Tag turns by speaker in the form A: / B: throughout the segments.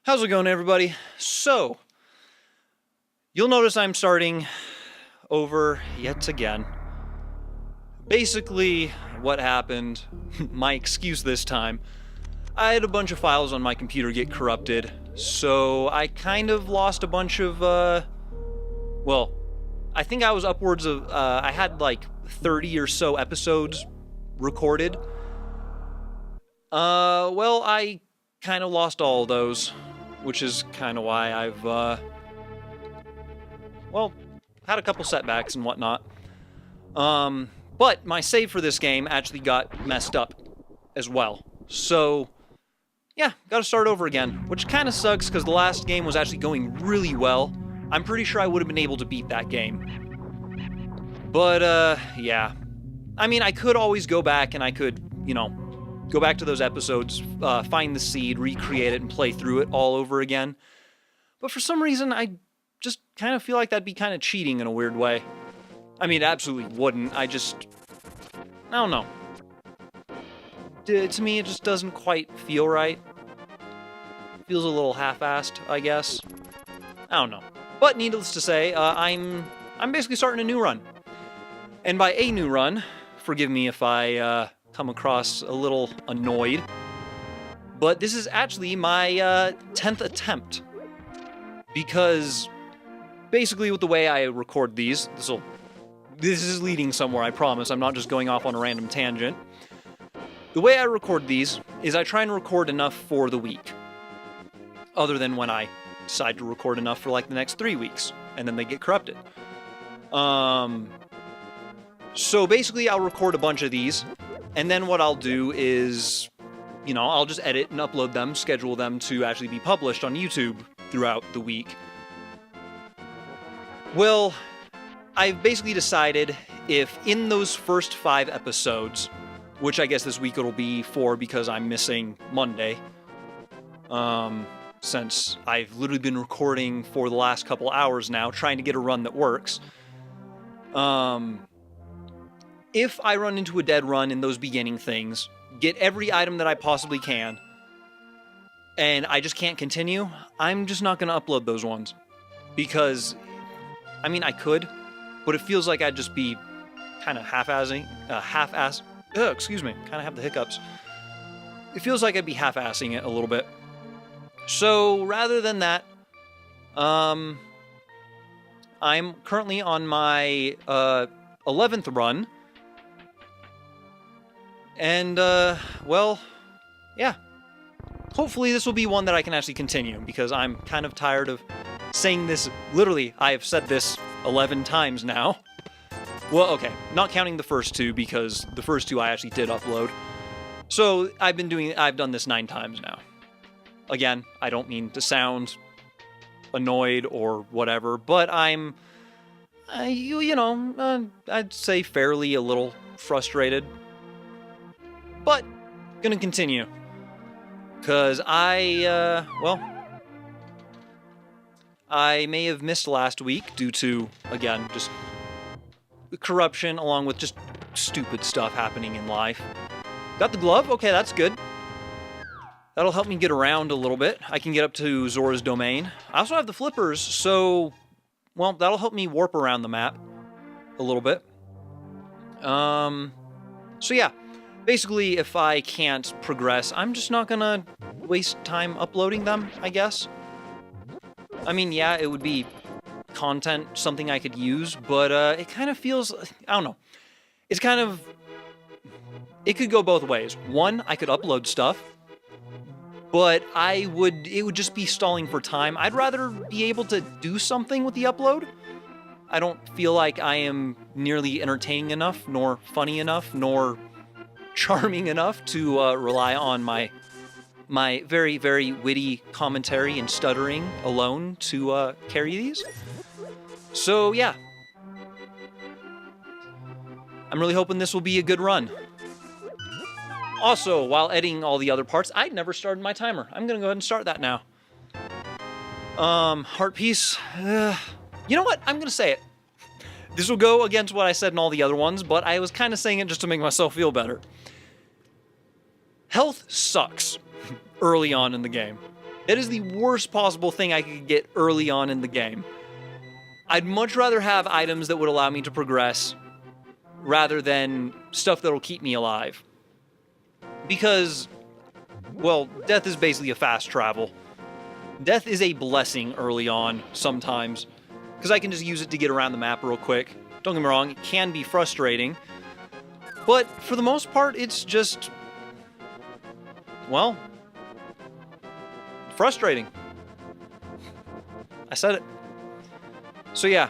A: How's it going, everybody? So, you'll notice I'm starting over yet again. Basically, what happened, my excuse this time, I had a bunch of files on my computer get corrupted, so I kind of lost a bunch of, well, I think I was upwards of, I had like 30 or so episodes recorded. Well, I kind of lost all of those, which is kind of why I've, well, had a couple setbacks and whatnot. But my save for this game actually got messed up as well. So, yeah, gotta start over again, which kind of sucks because the last game was actually going really well. I'm pretty sure I would have been able to beat that game. But, yeah. I mean, I could always go back and I could, go back to those episodes, find the seed, recreate it, and play through it all over again. But for some reason, I just kind of feel like that'd be kind of cheating in a weird way. I mean, it absolutely wouldn't. I don't know. To me, it just doesn't quite feel right. It feels a little half-assed, I guess. I don't know. But needless to say, I'm basically starting a new run. And by a new run, forgive me if I come across a little annoyed, but this is actually my 10th attempt. Because basically with the way I record these, this is leading somewhere, I promise. I'm not just going off on a random tangent. The way I record these is I try and record enough for the week. Other than when I decide to record enough for like the next 3 weeks, and then they get corrupted. So basically I'll record a bunch of these, and then what I'll do is, I'll just edit and upload them, schedule them to actually be published on YouTube throughout the week. Well, I've basically decided if in those first 5 episodes, which I guess this week it'll be 4 because I'm missing Monday, since I've literally been recording for the last couple hours now, trying to get a run that works. If I run into a dead run in those beginning things, get every item that I possibly can, and I just can't continue, I'm just not going to upload those ones. Because, I mean, I could, but it feels like I'd just be kind of kind of have the hiccups. It feels like I'd be half-assing it a little bit. So, rather than that, I'm currently on my 11th run. And, well, yeah. Hopefully this will be one that I can actually continue, because I'm kind of tired of saying this. Literally, I have said this 11 times now. Well, okay, not counting the first 2, because the first 2 I actually did upload. So, I've done this 9 times now. Again, I don't mean to sound annoyed or whatever, but I'm, I'd say fairly a little frustrated. But, gonna continue. Because I may have missed last week due to, again, just corruption along with just stupid stuff happening in life. Got the glove? Okay, that's good. That'll help me get around a little bit. I can get up to Zora's domain. I also have the flippers, so, well, that'll help me warp around the map a little bit. So yeah. Basically, if I can't progress, I'm just not gonna waste time uploading them, I guess. I mean, yeah, it would be content, something I could use, but it kind of feels, I don't know. It's kind of, it could go both ways. One, I could upload stuff, but it would just be stalling for time. I'd rather be able to do something with the upload. I don't feel like I am nearly entertaining enough, nor funny enough, nor charming enough to rely on my very, very witty commentary and stuttering alone to carry these. So, yeah. I'm really hoping this will be a good run. Also, while editing all the other parts, I'd never started my timer. I'm gonna go ahead and start that now. Heart piece. You know what? I'm gonna say it. This will go against what I said in all the other ones, but I was kind of saying it just to make myself feel better. Health sucks early on in the game. That is the worst possible thing I could get early on in the game. I'd much rather have items that would allow me to progress rather than stuff that'll keep me alive. Because, well, death is basically a fast travel. Death is a blessing early on, sometimes, because I can just use it to get around the map real quick. Don't get me wrong, it can be frustrating, but for the most part, it's just, well, frustrating. I said it. So yeah.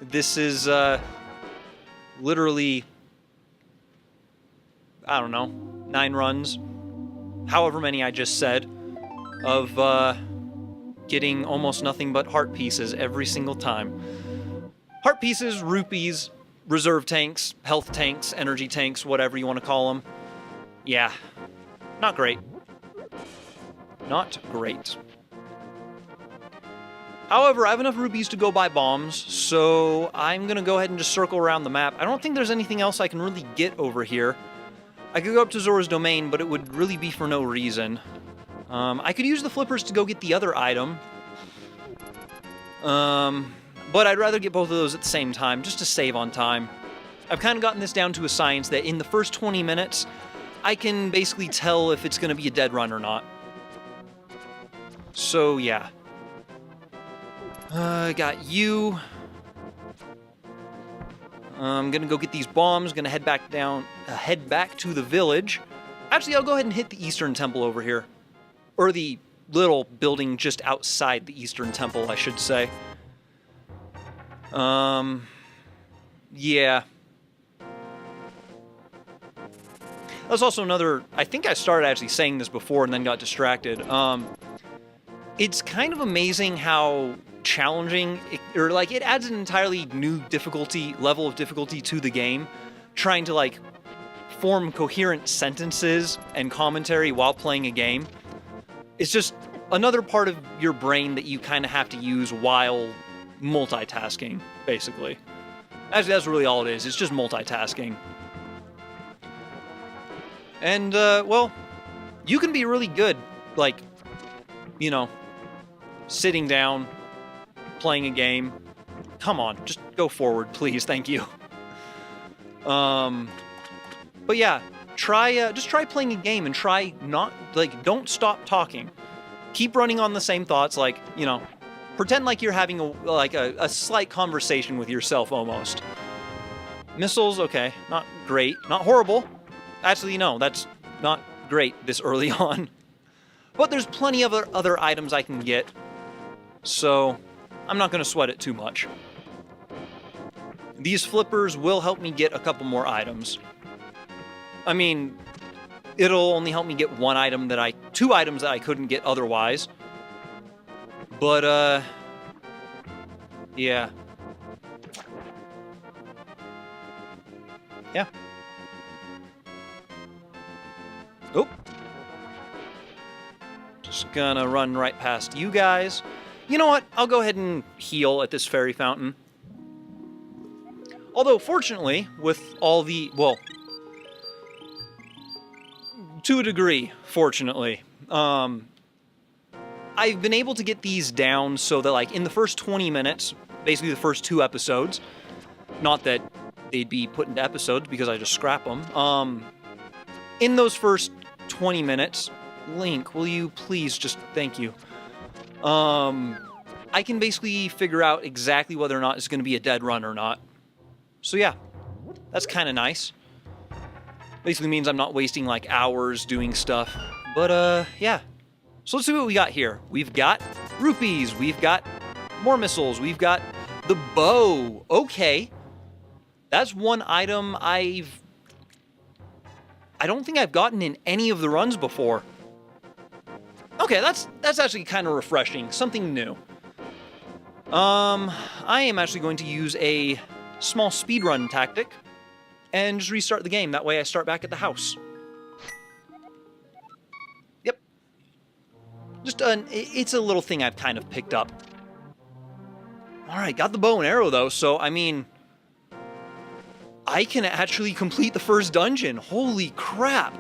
A: This is, literally, I don't know, 9 runs, however many I just said, of, getting almost nothing but heart pieces every single time. Heart pieces, rupees, reserve tanks, health tanks, energy tanks, whatever you want to call them. Yeah, not great. Not great. However, I have enough rupees to go buy bombs, so I'm going to go ahead and just circle around the map. I don't think there's anything else I can really get over here. I could go up to Zora's Domain, but it would really be for no reason. I could use the flippers to go get the other item. But I'd rather get both of those at the same time, just to save on time. I've kind of gotten this down to a science that in the first 20 minutes, I can basically tell if it's going to be a dead run or not. So, yeah. I got you. I'm gonna go get these bombs, gonna head back to the village. Actually, I'll go ahead and hit the Eastern Temple over here. Or the little building just outside the Eastern Temple, I should say. Yeah. That's also another, I think I started actually saying this before and then got distracted. It's kind of amazing how challenging, it adds an entirely new level of difficulty to the game, trying to, like, form coherent sentences and commentary while playing a game. It's just another part of your brain that you kind of have to use while multitasking, basically. Actually, that's really all it is. It's just multitasking. And, well, you can be really good, like, you know, sitting down, playing a game. Come on, just go forward, please. Thank you. But yeah, just try playing a game and try not, like, don't stop talking. Keep running on the same thoughts, like, you know, pretend like you're having a slight conversation with yourself almost. Missiles, okay, not great, not horrible. Actually, no, that's not great this early on. But there's plenty of other items I can get, so I'm not going to sweat it too much. These flippers will help me get a couple more items. I mean, it'll only help me get two items that I couldn't get otherwise. But, yeah. Yeah. Oh. Just gonna run right past you guys. You know what? I'll go ahead and heal at this fairy fountain. Although, fortunately, with all the, well, to a degree, fortunately, I've been able to get these down so that, like, in the first 20 minutes, basically the first 2 episodes, not that they'd be put into episodes because I just scrap them, in those first 20 minutes, Link, will you please just, thank you, I can basically figure out exactly whether or not it's going to be a dead run or not. So yeah, that's kind of nice. Basically means I'm not wasting, like, hours doing stuff. But, yeah. So let's see what we got here. We've got rupees, we've got more missiles, we've got the bow. Okay. That's one item I don't think I've gotten in any of the runs before. Okay, that's actually kind of refreshing. Something new. I am actually going to use a small speedrun tactic and just restart the game. That way I start back at the house. Yep. Just it's a little thing I've kind of picked up. Alright, got the bow and arrow though, so I mean, I can actually complete the first dungeon. Holy crap.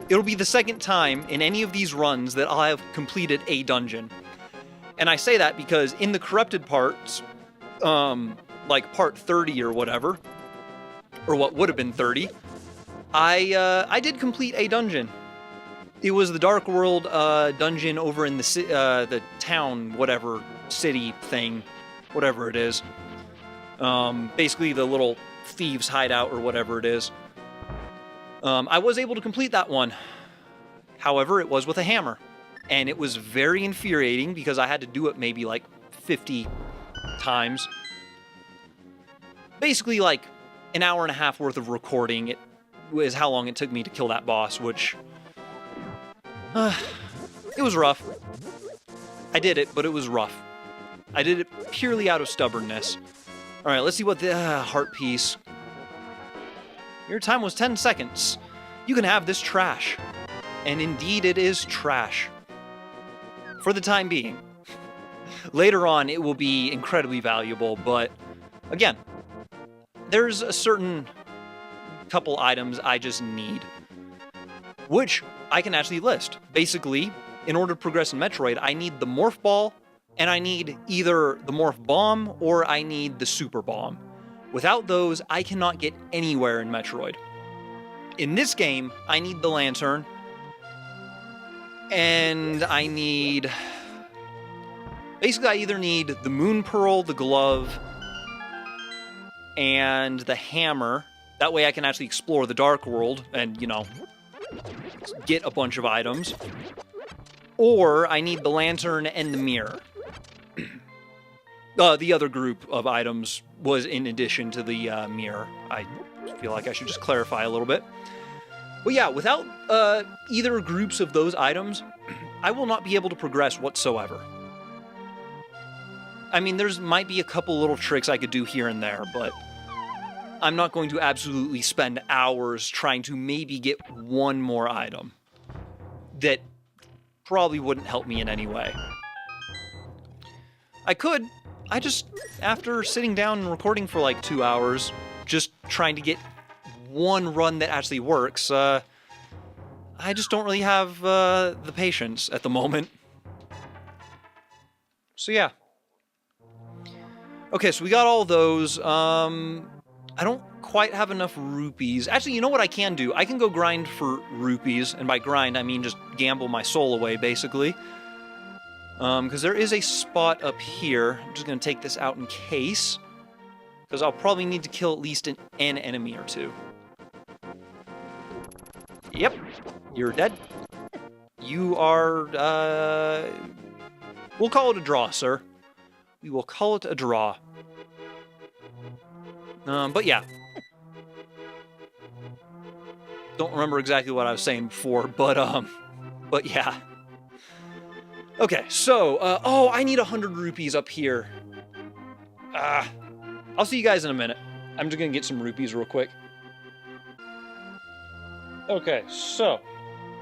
A: It'll be the second time in any of these runs that I'll have completed a dungeon. And I say that because in the corrupted parts, like part 30 or whatever, or what would have been 30, I did complete a dungeon. It was the Dark World dungeon over in the town, whatever, city thing, whatever it is. Basically the little thieves' hideout or whatever it is. I was able to complete that one. However, it was with a hammer. And it was very infuriating because I had to do it maybe like 50 times. Basically like an hour and a half worth of recording. It was how long it took me to kill that boss, which... it was rough. I did it, but it was rough. I did it purely out of stubbornness. Alright, let's see what the heart piece... Your time was 10 seconds. You can have this trash. And indeed it is trash. For the time being. Later on, it will be incredibly valuable, but again, there's a certain couple items I just need, which I can actually list. Basically, in order to progress in Metroid, I need the Morph Ball, and I need either the Morph Bomb, or I need the Super Bomb. Without those, I cannot get anywhere in Metroid. In this game, I need the Lantern, and I need... Basically, I either need the Moon Pearl, the Glove, and the Hammer. That way I can actually explore the Dark World and, you know, get a bunch of items. Or I need the Lantern and the Mirror. The other group of items was in addition to the Mirror. I feel like I should just clarify a little bit. But yeah, without either groups of those items, I will not be able to progress whatsoever. I mean, might be a couple little tricks I could do here and there, but I'm not going to absolutely spend hours trying to maybe get one more item that probably wouldn't help me in any way. I could. I just, after sitting down and recording for like 2 hours, just trying to get one run that actually works, I just don't really have the patience at the moment. So yeah. Okay, so we got all those. I don't quite have enough rupees. Actually, you know what I can do? I can go grind for rupees, and by grind, I mean just gamble my soul away, basically. Because there is a spot up here. I'm just going to take this out in case. Because I'll probably need to kill at least an enemy or two. Yep, you're dead. You are, we'll call it a draw, sir. We will call it a draw. But yeah. Don't remember exactly what I was saying before, but yeah. Okay, so, oh, I need 100 rupees up here. I'll see you guys in a minute. I'm just gonna get some rupees real quick. Okay, so,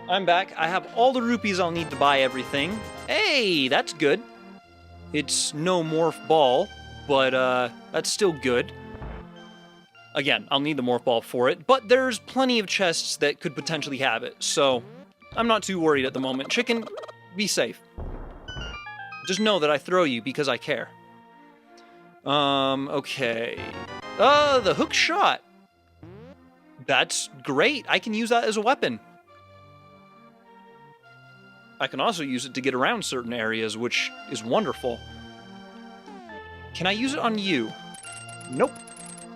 A: I'm back. I have all the rupees I'll need to buy everything. Hey, that's good. It's no Morph Ball, but that's still good. Again, I'll need the Morph Ball for it, but there's plenty of chests that could potentially have it, so I'm not too worried at the moment. Chicken, be safe. Just know that I throw you because I care. Okay. The hook shot. That's great. I can use that as a weapon. I can also use it to get around certain areas, which is wonderful. Can I use it on you? Nope.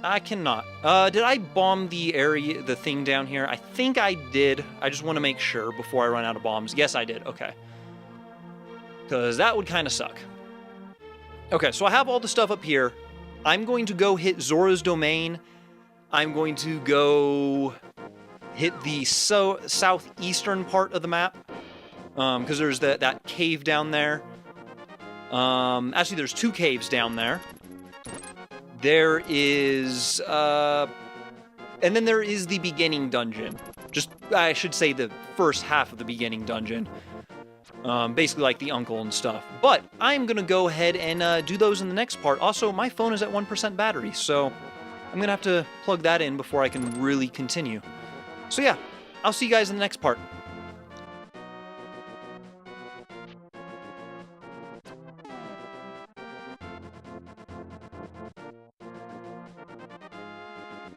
A: I cannot. Did I bomb the area, the thing down here? I think I did. I just want to make sure before I run out of bombs. Yes, I did. Okay. Because that would kind of suck. Okay, so I have all the stuff up here. I'm going to go hit Zora's Domain. I'm going to go hit the southeastern part of the map. Because there's that cave down there. Actually, there's 2 caves down there. There is, and then there is the beginning dungeon. Just, I should say the first half of the beginning dungeon. Basically like the uncle and stuff. But I'm gonna go ahead and do those in the next part. Also, my phone is at 1% battery, so I'm gonna have to plug that in before I can really continue. So yeah, I'll see you guys in the next part.